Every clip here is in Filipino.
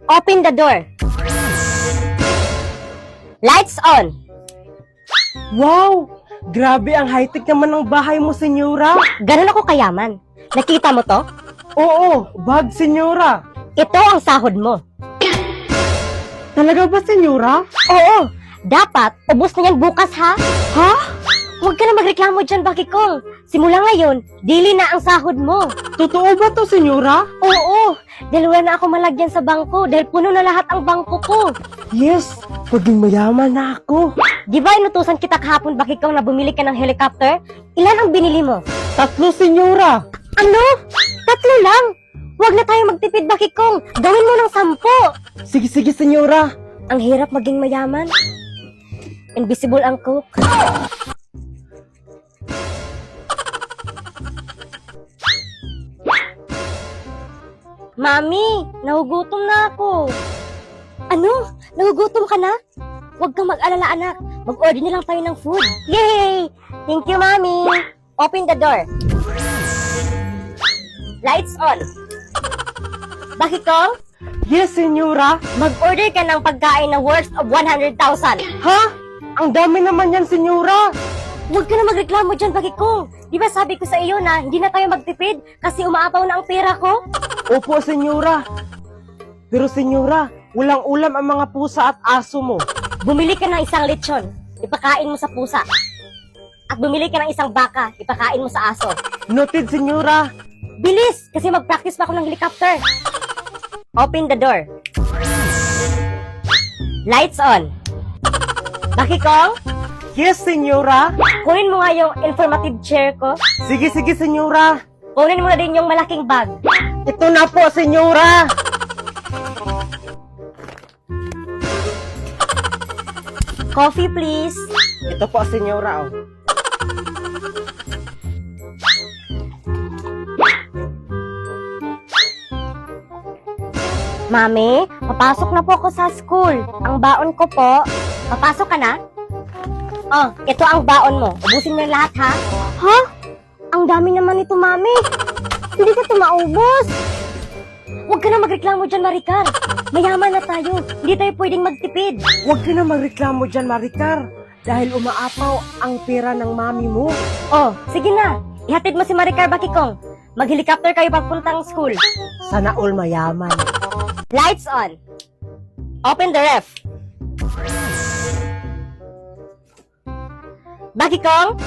Open the door. Lights on. Wow! Grabe ang high-tech naman ng bahay mo, senyora. Ganun ako kayaman. Nakita mo to? Oo, bag, senyora. Ito ang sahod mo. Talaga ba, senyora? Oo, dapat ubos na yan bukas ha? Ha? Huwag ka na magreklamo dyan, Bakikong. Simula ngayon, dili na ang sahod mo. Totoo ba to, senyora? Oo, dahil wala na ako malagyan sa bangko dahil puno na lahat ang bangko ko. Yes, paging mayaman na ako. Di ba inutusan kita kahapon, Bakikong, na bumili ka ng helicopter? Ilan ang binili mo? 3, senyora. Ano? 3 lang? Huwag na tayo magtipid, Bakikong. Gawin mo ng 10. Sige, senyora. Ang hirap maging mayaman. Invisible ang cook. Mami, nahugutom na ako. Ano? Nahugutom ka na? Huwag kang mag-alala, anak. Mag-order na lang tayo ng food. Yay! Thank you, Mami. Open the door. Lights on. Bakikong, Yes, senyora. mag-order ka ng pagkain na worth of 100,000. Ha? Ang dami naman yan, senyora. Huwag ka na magreklamo dyan, Bakikong. Di ba sabi ko sa iyo na hindi na tayo magtipid kasi umaapaw na ang pera ko? Opo, senyora. Pero, senyora, walang ulam ang mga pusa at aso mo. Bumili ka ng isang lechon, ipakain mo sa pusa. At bumili ka ng isang baka, ipakain mo sa aso. Noted, senyora. Bilis! Kasi mag-practice pa ako ng helicopter. Open the door. Lights on. Bakikong, Yes, senyora. kunin mo nga yung informative chair ko. Sige, senyora. Kunin mo na din yung malaking bag. Ito na po, senyora. Coffee, please. Ito po, senyora. Oh. Mami, papasok na po ako sa school. Ang baon ko po. Papasok ka na? Oh, ito ang baon mo. Ubusin mo na lahat, ha? Ha? Ang dami naman ito, Mami. Hindi ka ito maubos. Huwag ka na magreklamo dyan, Maricar. Mayaman na tayo. Hindi tayo pwedeng magtipid. Huwag ka na magreklamo dyan, Maricar. Dahil umaapaw ang pera ng mami mo. Oh, sige na. Ihatid mo si Maricar, Bakikong. Mag-helicopter kayo papuntang school. Sana all mayaman. Lights on. Open the ref. Bakikong,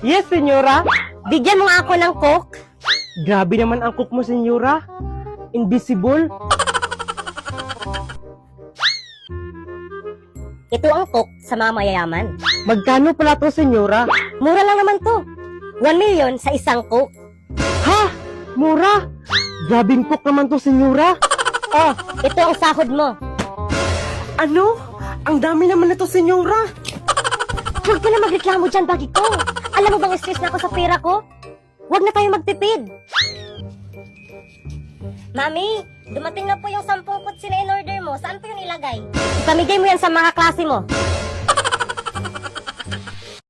Yes, senyora. bigyan mo nga ako ng coke. Grabe naman ang cook mo, senyora. Invisible. Ito ang coke sa mga mayayaman. Magkano pala to, senyora? Mura lang naman to. 1 million sa isang coke. Ha? Mura? Grabing cook naman to, senyora. Oh, ito ang sahod mo. Ano? Ang dami naman ito, senyora. Huwag ka na magreklamo dyan, Bakikong. Alam mo bang stress na ako sa pera ko? Huwag na tayo magtipid. Mami, dumating na po yung 10 kutsi na in-order mo. Saan po yung ilagay? Ipamigay mo yan sa mga klase mo.